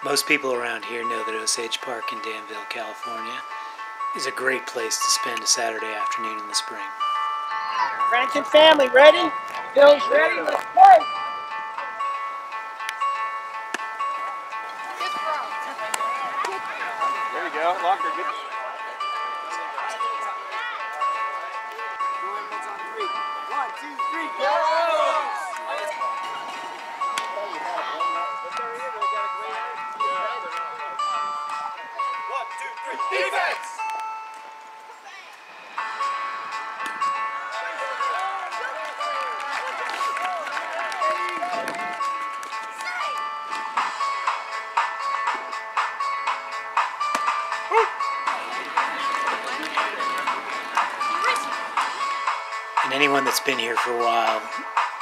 Most people around here know that Osage Park in Danville, California is a great place to spend a Saturday afternoon in the spring. Friends and family, ready? Bill's ready, let's play! There you go, Locker, good. One, two, three, go! One, two, three, defense! And anyone that's been here for a while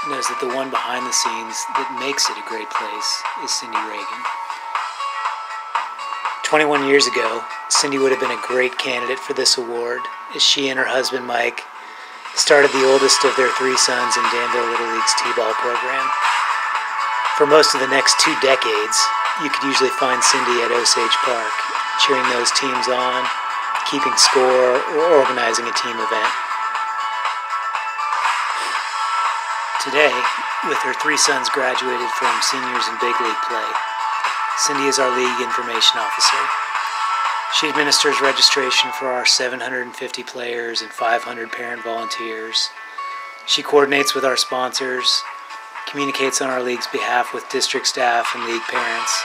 knows that the one behind the scenes that makes it a great place is Cyndee Ragan. 21 years ago, Cyndee would have been a great candidate for this award as she and her husband Mike started the oldest of their 3 sons in Danville Little League's T-ball program. For most of the next 2 decades, you could usually find Cyndee at Osage Park, cheering those teams on, keeping score, or organizing a team event. Today, with her 3 sons graduated from seniors in big league play, Cyndee is our league information officer. She administers registration for our 750 players and 500 parent volunteers. She coordinates with our sponsors, communicates on our league's behalf with district staff and league parents,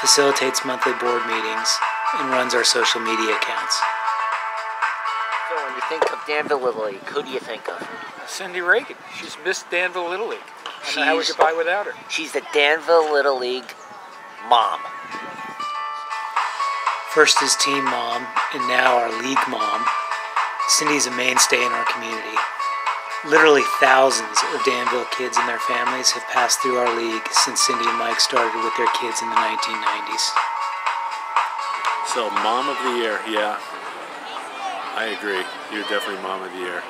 facilitates monthly board meetings, and runs our social media accounts. So when you think of Danville Little League, who do you think of? Cyndee Ragan. She's Miss Danville Little League. I don't know how we could buy without her. She's the Danville Little League mom. First as team mom, and now our league mom, Cyndee's a mainstay in our community. Literally thousands of Danville kids and their families have passed through our league since Cyndee and Mike started with their kids in the 1990s. So, Mom of the Year, yeah, I agree. You're definitely Mom of the Year.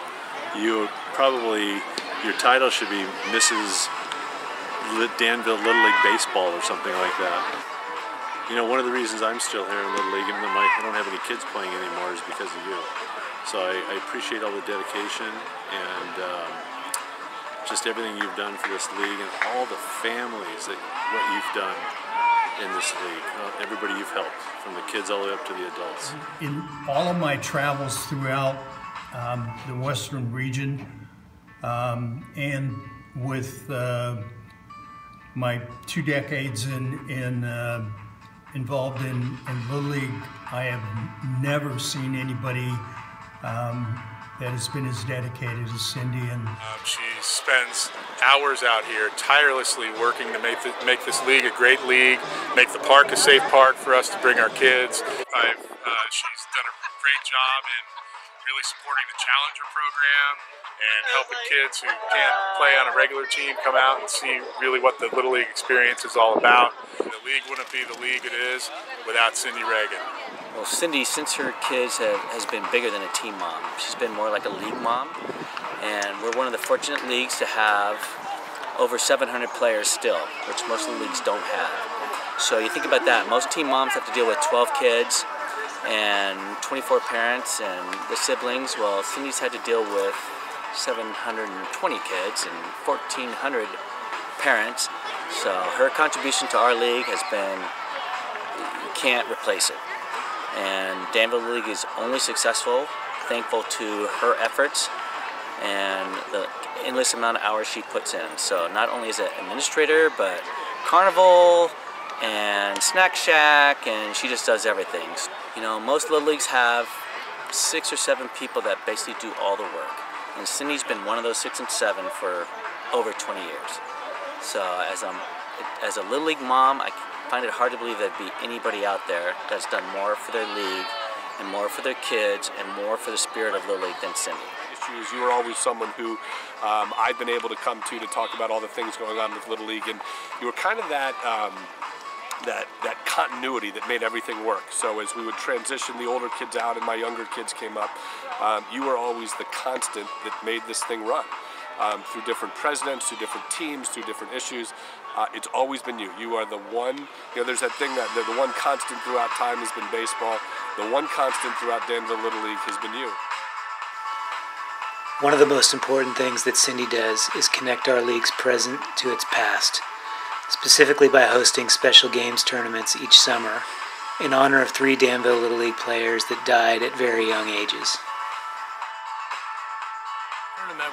You probably, your title should be Mrs. Danville Little League Baseball or something like that. You know, one of the reasons I'm still here in Little League, even though I don't have any kids playing anymore, is because of you. So I appreciate all the dedication and just everything you've done for this league and all the families that what you've done in this league. Everybody you've helped, from the kids all the way up to the adults. In all of my travels throughout the Western region and with my 2 decades involved in Little League, I have never seen anybody that has been as dedicated as Cyndee. And she spends hours out here tirelessly working to make this league a great league, make the park a safe park for us to bring our kids. She's done a great job in really supporting the Challenger program and helping kids who can't play on a regular team come out and see really what the Little League experience is all about. The league wouldn't be the league it is without Cyndee Ragan. Well, Cyndee, since her kids has been bigger than a team mom, she's been more like a league mom, and we're one of the fortunate leagues to have over 700 players still, which most of the leagues don't have. So you think about that, most team moms have to deal with 12 kids and 24 parents and the siblings. Well, Cyndee's had to deal with 720 kids and 1,400 parents. So her contribution to our league has been, you can't replace it. And Danville League is only successful, thankful to her efforts and the endless amount of hours she puts in. So not only is it administrator, but carnival and snack shack, and she just does everything. You know, most Little Leagues have 6 or 7 people that basically do all the work. And Cyndee's been one of those 6 and 7 for over 20 years. So as a Little League mom, I find it hard to believe there'd be anybody out there that's done more for their league and more for their kids and more for the spirit of Little League than Cyndee. You were always someone who I've been able to come to talk about all the things going on with Little League, and you were kind of that continuity that made everything work. So as we would transition the older kids out and my younger kids came up, you were always the constant that made this thing run. through different presidents, through different teams, through different issues. It's always been you. You are the one, there's that thing that the one constant throughout time has been baseball. The one constant throughout Danville Little League has been you. One of the most important things that Cyndee does is connect our league's present to its past, specifically by hosting special games tournaments each summer in honor of 3 Danville Little League players that died at very young ages.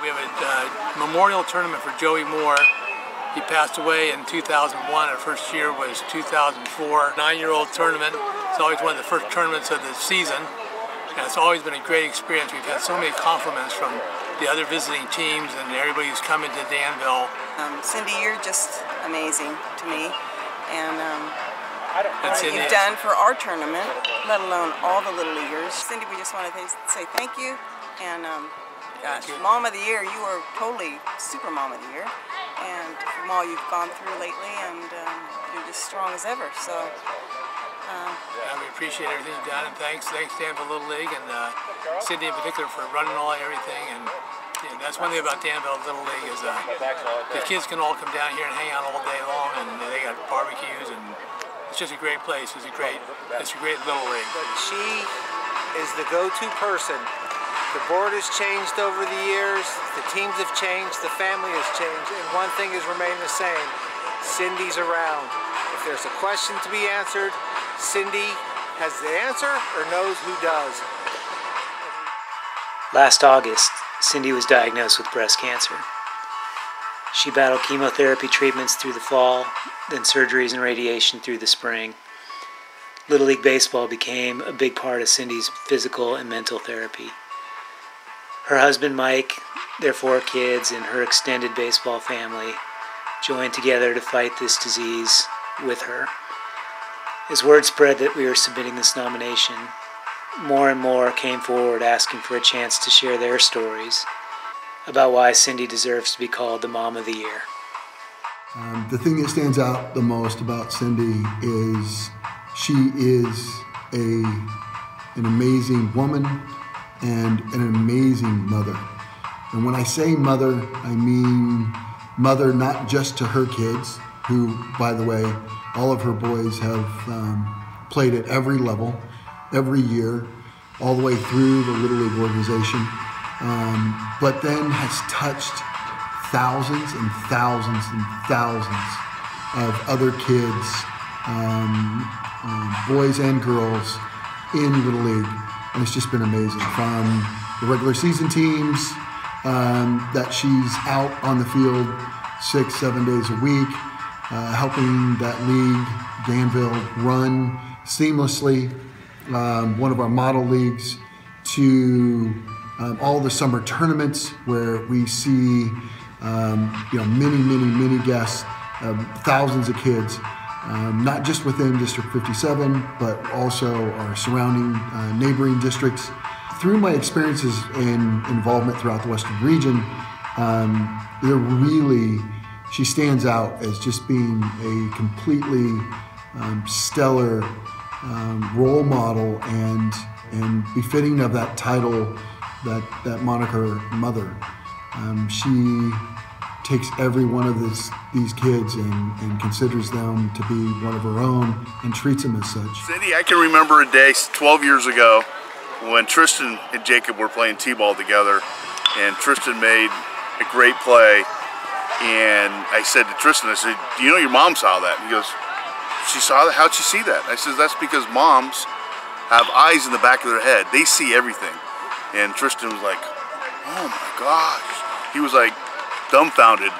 We have a memorial tournament for Joey Moore. He passed away in 2001. Our first year was 2004. 9-year-old tournament. It's always one of the first tournaments of the season. And it's always been a great experience. We've had so many compliments from the other visiting teams and everybody who's coming to Danville. Cyndee, you're just amazing to me. And what you've done for our tournament, let alone all the Little Leaguers. Cyndee, we just want to say thank you. And gosh, Mom of the Year, you are totally super Mom of the Year. And from all you've gone through lately, and you're just strong as ever. So. Yeah, we appreciate everything you've done, and thanks Danville Little League and Cyndee in particular for running everything. And that's one thing about Danville Little League is the kids can all come down here and hang out all day long, and they got barbecues, and it's just a great place. It's a great little league. She is the go-to person. The board has changed over the years. The teams have changed. The family has changed, and one thing has remained the same: Cyndee's around. If there's a question to be answered, Cyndee has the answer or knows who does. Last August, Cyndee was diagnosed with breast cancer. She battled chemotherapy treatments through the fall, then surgeries and radiation through the spring. Little League Baseball became a big part of Cyndee's physical and mental therapy. Her husband Mike, their 4 kids, and her extended baseball family joined together to fight this disease with her. As word spread that we were submitting this nomination, more and more came forward asking for a chance to share their stories about why Cyndee deserves to be called the Mom of the Year. The thing that stands out the most about Cyndee is she is an amazing woman and an amazing mother. And when I say mother, I mean mother not just to her kids, who, by the way, all of her boys have played at every level, every year, all the way through the Little League organization, but then has touched thousands and thousands and thousands of other kids, boys and girls, in Little League. And it's just been amazing. From the regular season teams that she's out on the field 6-7 days a week, helping that league, Danville, run seamlessly, one of our model leagues, to all the summer tournaments where we see many guests, thousands of kids, not just within District 57, but also our surrounding neighboring districts. Through my experiences and involvement throughout the Western region, she stands out as just being a completely stellar role model and befitting of that title, that moniker, mother. She takes every one of these kids and considers them to be one of her own and treats them as such. Cyndee, I can remember a day 12 years ago when Tristan and Jacob were playing t-ball together, and Tristan made a great play, and I said to Tristan, I said, "Do you know your mom saw that?" And he goes, "She saw that? How'd she see that?" I said, "That's because moms have eyes in the back of their head. They see everything." And Tristan was like, "Oh my gosh." He was like dumbfounded.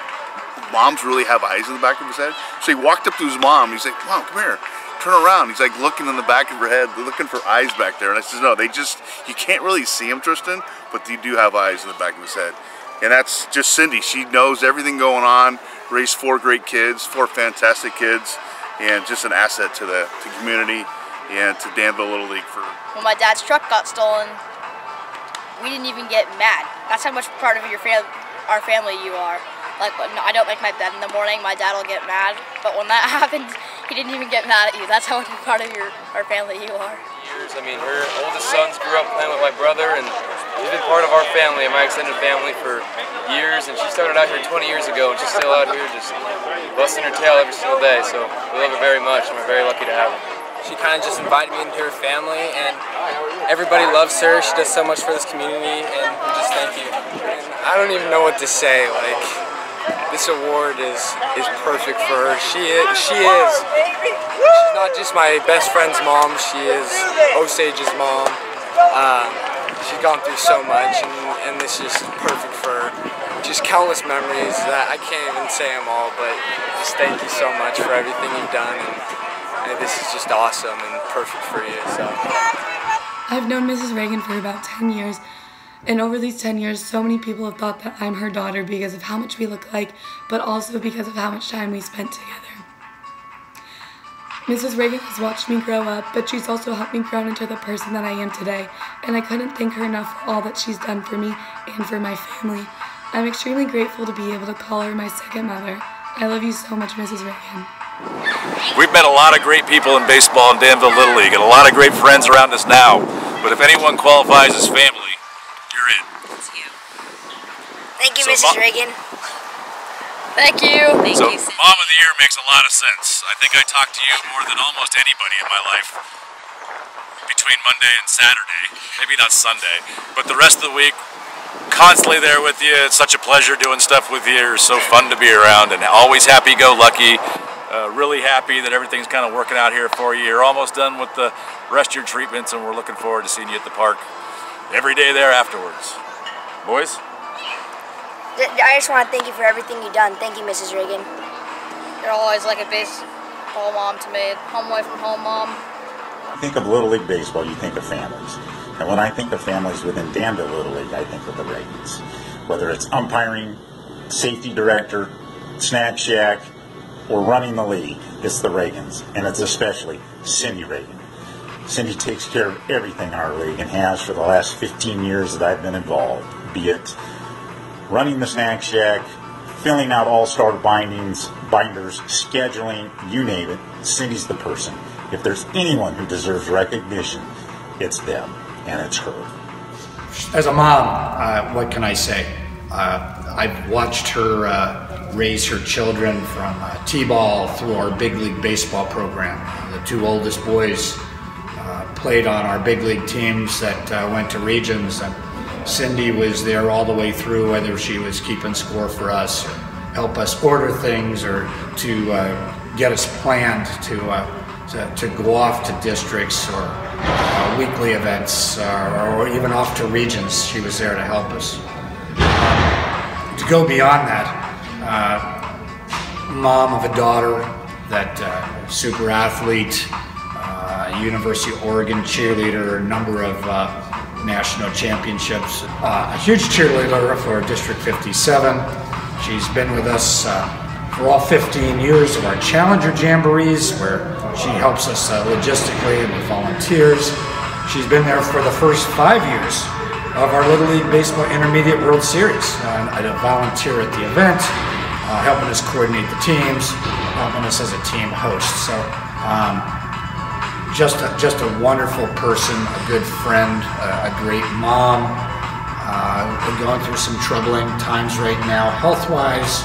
Moms really have eyes in the back of his head? So he walked up to his mom. He's like, "Mom, come here. Turn around." He's like looking in the back of her head, looking for eyes back there. And I said, "No, you can't really see them, Tristan, but you do have eyes in the back of his head." And that's just Cyndee. She knows everything going on, raised 4 great kids, 4 fantastic kids, and just an asset to the community and to Danville Little League. When my dad's truck got stolen, we didn't even get mad. That's how much part of our family you are. Like, I don't make my bed in the morning, my dad will get mad, but when that happens, he didn't even get mad at you. That's how much part of our family you are. I mean, her oldest sons grew up playing with my brother, and She's been part of our family and my extended family for years, and she started out here 20 years ago, and she's still out here just busting her tail every single day. So we love her very much, and we're very lucky to have her. She kind of just invited me into her family, and everybody loves her. She does so much for this community, and just thank you. And I don't even know what to say. Like, this award is perfect for her. She is. She's not just my best friend's mom. She is Osage's mom. She's gone through so much, and this is perfect for her. Just countless memories that I can't even say them all, but just thank you so much for everything you've done, and this is just awesome and perfect for you. So I've known Mrs. Ragan for about 10 years, and over these 10 years, so many people have thought that I'm her daughter because of how much we look alike, but also because of how much time we spent together. Mrs. Ragan has watched me grow up, but she's also helped me grow into the person that I am today, and I couldn't thank her enough for all that she's done for me and for my family. I'm extremely grateful to be able to call her my second mother. I love you so much, Mrs. Ragan. We've met a lot of great people in baseball in Danville Little League, and a lot of great friends around us now, but if anyone qualifies as family, you're in. It's you. Thank you, Mrs. Ragan. Thank you. Thank you. Mom of the Year makes a lot of sense. I think I talked to you more than almost anybody in my life between Monday and Saturday. Maybe not Sunday, but the rest of the week, constantly there with you. It's such a pleasure doing stuff with you. You're so fun to be around, and always happy-go-lucky. Really happy that everything's kind of working out here for you. You're almost done with the rest of your treatments, and we're looking forward to seeing you at the park every day there afterwards. Boys? I just want to thank you for everything you've done. Thank you, Mrs. Ragan. You're always like a baseball mom to me. Home away from home mom. You think of Little League Baseball, you think of families. And when I think of families within Danville Little League, I think of the Ragans. Whether it's umpiring, safety director, snack shack, or running the league, it's the Ragans. And it's especially Cyndee Ragan. Cyndee takes care of everything in our league and has for the last 15 years that I've been involved, be it running the snack shack, filling out all-star binders, scheduling, you name it. Cyndee's the person. If there's anyone who deserves recognition, it's them, and it's her. As a mom, what can I say? I've watched her raise her children from T-ball through our big league baseball program. The two oldest boys played on our big league teams that went to regions, and Cyndee was there all the way through, whether she was keeping score for us, or help us order things, or to get us planned to go off to districts or weekly events, or even off to regions. She was there to help us. To go beyond that, mom of a daughter that super athlete, University of Oregon cheerleader, a number of national championships, a huge cheerleader for District 57. She's been with us for all 15 years of our Challenger Jamborees, where she helps us logistically and with volunteers. She's been there for the first 5 years of our Little League Baseball Intermediate World Series. I volunteer at the event, helping us coordinate the teams, helping us as a team host. So just a wonderful person, a good friend, a great mom. We're going through some troubling times right now, health-wise.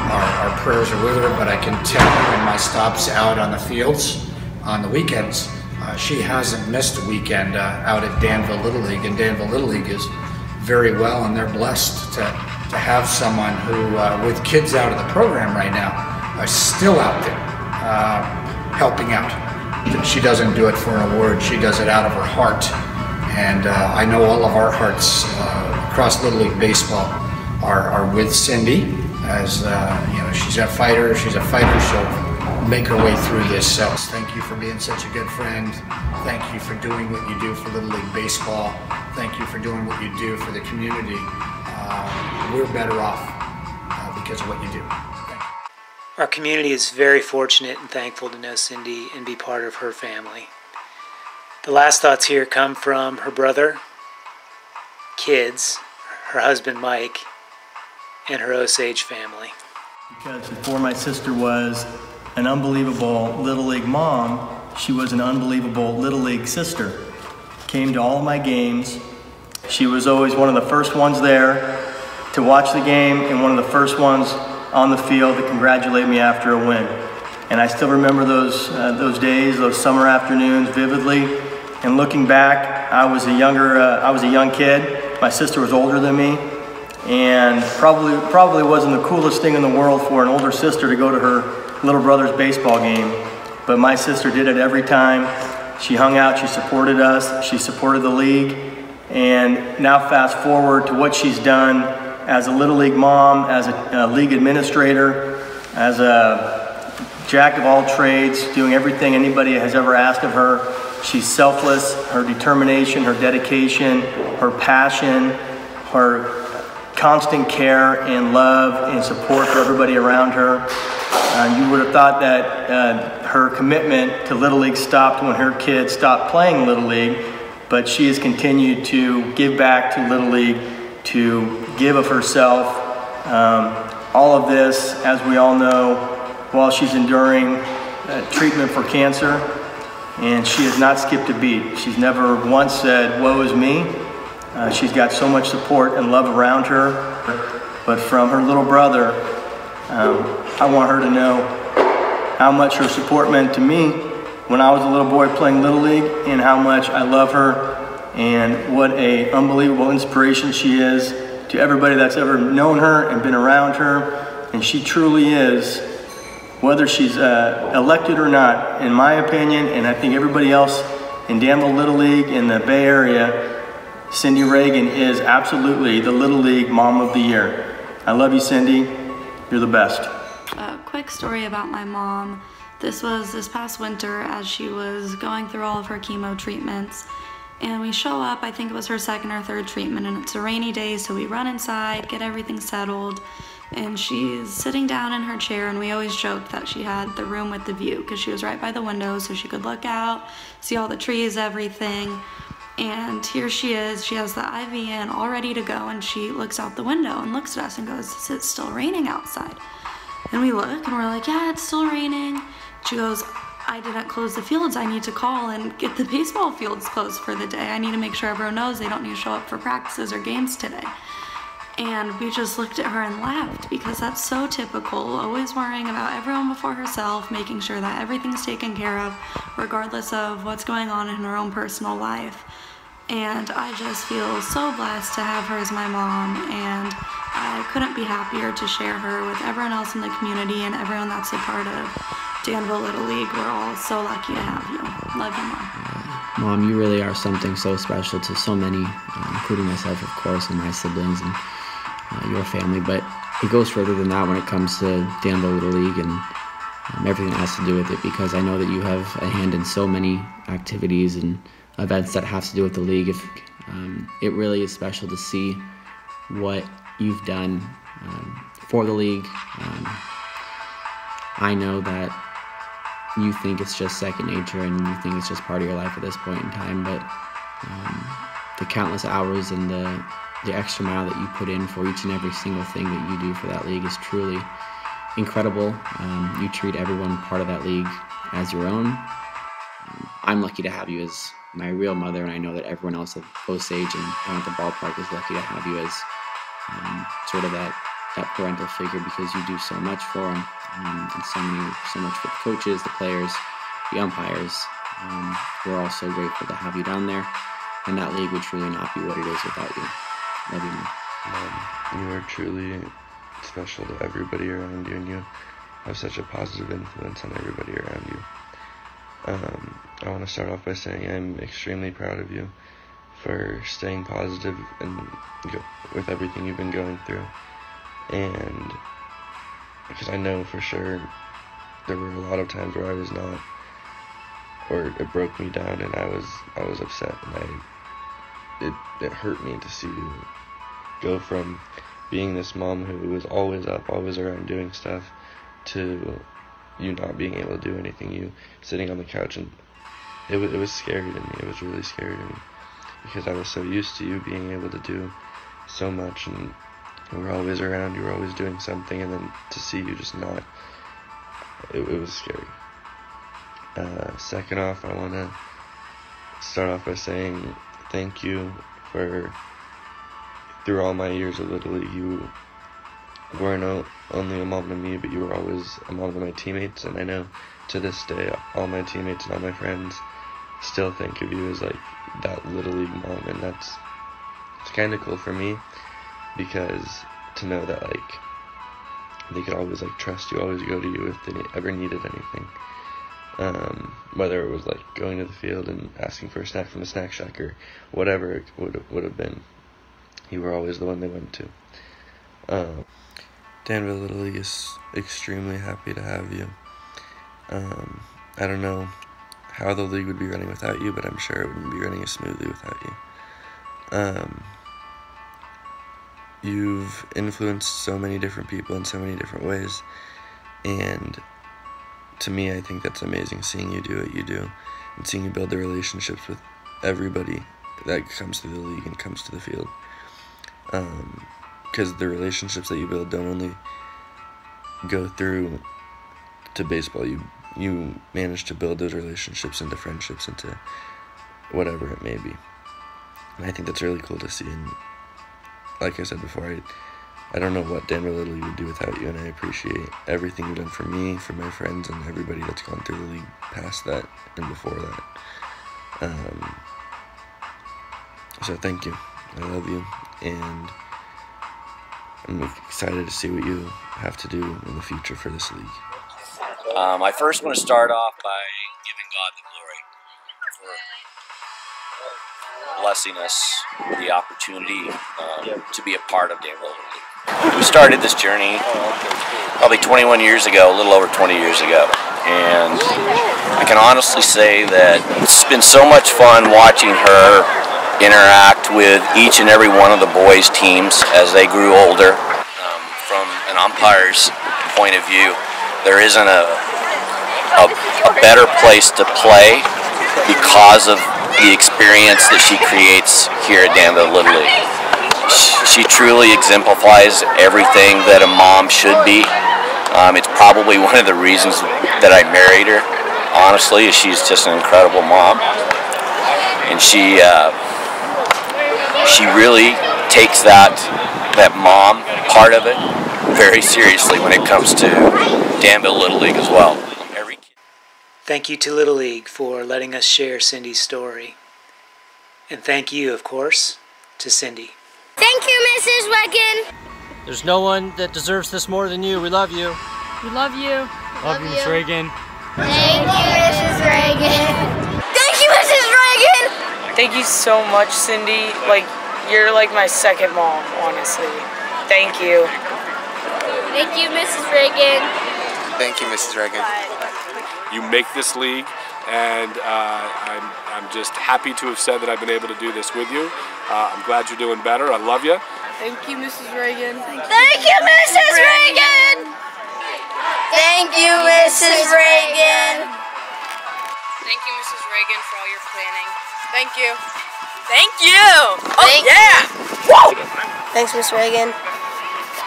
Our prayers are with her, but I can tell in my stops out on the fields on the weekends, she hasn't missed a weekend out at Danville Little League, and Danville Little League is very well, and they're blessed to have someone who, with kids out of the program right now, are still out there helping out. She doesn't do it for an award, she does it out of her heart, and I know all of our hearts across Little League Baseball are with Cyndee, as she's a fighter, she'll make her way through this. So thank you for being such a good friend. Thank you for doing what you do for Little League Baseball. Thank you for doing what you do for the community. We're better off because of what you do. Thank you. Our community is very fortunate and thankful to know Cyndee and be part of her family. The last thoughts here come from her brother, kids, her husband Mike, and her Osage family. Because before my sister was an unbelievable Little League mom, she was an unbelievable Little League sister. Came to all of my games. she was always one of the first ones there to watch the game and one of the first ones on the field to congratulate me after a win. And I still remember those days, those summer afternoons vividly. And looking back, I was a young kid. My sister was older than me, and probably wasn't the coolest thing in the world for an older sister to go to her little brother's baseball game. But my sister did it every time. She hung out, she supported us, she supported the league. And now fast forward to what she's done as a Little League mom, as a league administrator, as a jack of all trades, doing everything anybody has ever asked of her. She's selfless. Her determination, her dedication, her passion, her constant care and love and support for everybody around her. You would have thought that her commitment to Little League stopped when her kids stopped playing Little League, but she has continued to give back to Little League, to give of herself. All of this, as we all know, while she's enduring treatment for cancer, and she has not skipped a beat. She's never once said, woe is me. She's got so much support and love around her, but from her little brother, I want her to know how much her support meant to me when I was a little boy playing Little League, and how much I love her, and what an unbelievable inspiration she is to everybody that's ever known her and been around her. And she truly is, whether she's elected or not, in my opinion, and I think everybody else in Danville Little League in the Bay Area, Cyndee Ragan is absolutely the Little League Mom of the Year. I love you, Cyndee. You're the best. A quick story about my mom. This was this past winter as she was going through all of her chemo treatments. And we show up, I think it was her second or third treatment, and it's a rainy day, so we run inside, get everything settled. And she's sitting down in her chair, and we always joked that she had the room with the view because she was right by the window, so she could look out, see all the trees, everything. And here she is, she has the IV in, all ready to go, and she looks out the window and looks at us and goes, is it still raining outside? And we look, and we're like, yeah, it's still raining. She goes, I didn't close the fields. I need to call and get the baseball fields closed for the day. I need to make sure everyone knows they don't need to show up for practices or games today. And we just looked at her and laughed because that's so typical, always worrying about everyone before herself, making sure that everything's taken care of, regardless of what's going on in her own personal life. And I just feel so blessed to have her as my mom, and I couldn't be happier to share her with everyone else in the community and everyone that's a part of Danville Little League. We're all so lucky to have you. Love you, Mom. Mom, you really are something so special to so many, including myself, of course, and my siblings and your family, but it goes further than that when it comes to Danville Little League and everything that has to do with it, because I know that you have a hand in so many activities and events that have to do with the league. It really is special to see what you've done for the league. I know that you think it's just second nature and you think it's just part of your life at this point in time, but the countless hours and the extra mile that you put in for each and every single thing that you do for that league is truly incredible. You treat everyone part of that league as your own. I'm lucky to have you as my real mother, and I know that everyone else at Osage and down at the ballpark is lucky to have you as sort of that parental figure, because you do so much for them, and so much for the coaches, the players, the umpires. We're all so grateful to have you down there, and that league would truly not be what it is without you. Love you, Mom. You are truly special to everybody around you, and you have such a positive influence on everybody around you. I want to start off by saying I'm extremely proud of you for staying positive and with everything you've been going through. And because I know for sure there were a lot of times where I was not, or it broke me down, and I was upset, and it hurt me to see you go from being this mom who was always up, always around doing stuff, to you not being able to do anything, you sitting on the couch. And it was scary to me. It was really scary to me, because I was so used to you being able to do so much, and you were always around, you were always doing something, and then to see you just not, it was scary. Second off, I want to start off by saying thank you for through all my years of Little League, you weren't only a mom to me, but you were always a mom to my teammates, and I know to this day all my teammates and all my friends still think of you as like that Little League mom, and it's kind of cool for me, because to know that like they could always like trust you, always go to you if they ever needed anything, whether it was like going to the field and asking for a snack from the snack shack or whatever it would have been. You were always the one they went to. Danville Little League is extremely happy to have you. I don't know how the league would be running without you, but I'm sure it wouldn't be running as smoothly without you. You've influenced so many different people in so many different ways, and to me, I think that's amazing, seeing you do what you do, and seeing you build the relationships with everybody that comes to the league and comes to the field. Because the relationships that you build don't only go through to baseball, you manage to build those relationships into friendships, into whatever it may be. And I think that's really cool to see, and like I said before, I don't know what Danville Little League would do without you, and I appreciate everything you've done for me, for my friends, and everybody that's gone through the league past that and before that. So thank you. I love you, and I'm excited to see what you have to do in the future for this league. I first want to start off by giving God the glory for blessing us with the opportunity to be a part of Danville Little League. We started this journey probably 21 years ago, a little over 20 years ago, and I can honestly say that it's been so much fun watching her interact with each and every one of the boys' teams as they grew older. From an umpire's point of view, there isn't a better place to play because of the experience that she creates here at Danville Little League. She truly exemplifies everything that a mom should be. It's probably one of the reasons that I married her, honestly, is she's just an incredible mom. And she really takes that mom part of it very seriously when it comes to Danville Little League as well. Thank you to Little League for letting us share Cyndee's story. And thank you, of course, to Cyndee. Thank you, Mrs. Ragan. There's no one that deserves this more than you. We love you. We love you. Love you, Miss Ragan. Thank you, Mrs. Ragan. Thank you, Mrs. Ragan. Thank you so much, Cyndee. Like, you're like my second mom, honestly. Thank you. Thank you, Mrs. Ragan. Thank you, Mrs. Ragan. You make this league, and I'm just happy to have said that I've been able to do this with you. I'm glad you're doing better. I love you. Thank you, Mrs. Ragan. Thank you, Mrs. Ragan. Thank you, Mrs. Ragan. Thank you, Mrs. Ragan, for all your planning. Thank you. Thank you. Oh, yeah. Woo! Thanks, Miss Ragan.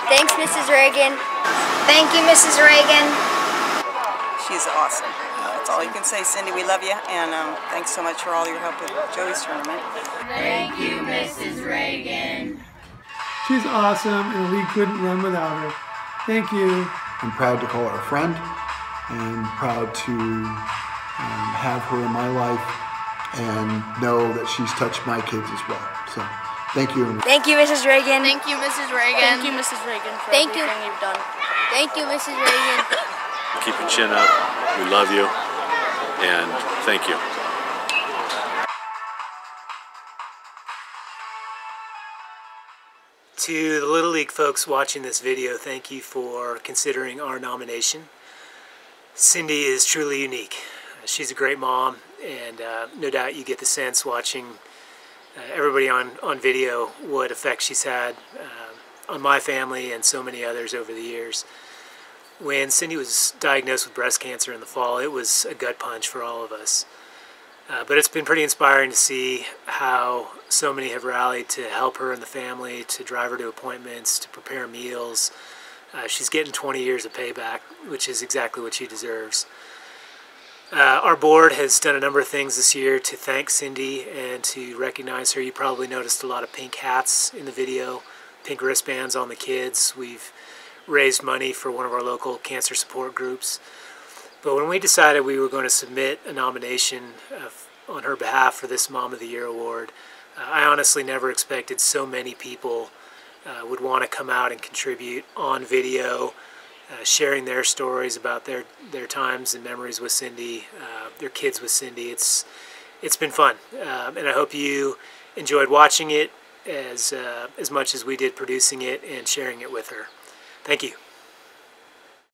Thanks, Mrs. Ragan. Thank you, Mrs. Ragan. She's awesome. That's all you can say, Cyndee. We love you, and thanks so much for all your help with Joey's tournament. Thank you, Mrs. Ragan. She's awesome, and the league couldn't run without her. Thank you. I'm proud to call her a friend, and proud to have her in my life, and know that she's touched my kids as well. So, thank you. Thank you, Mrs. Ragan. Thank you, Mrs. Ragan. Thank you, Mrs. Ragan, for everything you've done. Thank you, Mrs. Ragan. Keep your chin up. We love you, and thank you. To the Little League folks watching this video, thank you for considering our nomination. Cyndee is truly unique. She's a great mom, and no doubt you get the sense watching everybody on video what effect she's had on my family and so many others over the years. When Cyndee was diagnosed with breast cancer in the fall, it was a gut punch for all of us. But it's been pretty inspiring to see how so many have rallied to help her and the family, to drive her to appointments, to prepare meals. She's getting 20 years of payback, which is exactly what she deserves. Our board has done a number of things this year to thank Cyndee and to recognize her. You probably noticed a lot of pink hats in the video, pink wristbands on the kids. We've raised money for one of our local cancer support groups. But when we decided we were going to submit a nomination on her behalf for this Mom of the Year award, I honestly never expected so many people would want to come out and contribute on video, sharing their stories about their times and memories with Cyndee, their kids with Cyndee. It's been fun, and I hope you enjoyed watching it as much as we did producing it and sharing it with her. Thank you.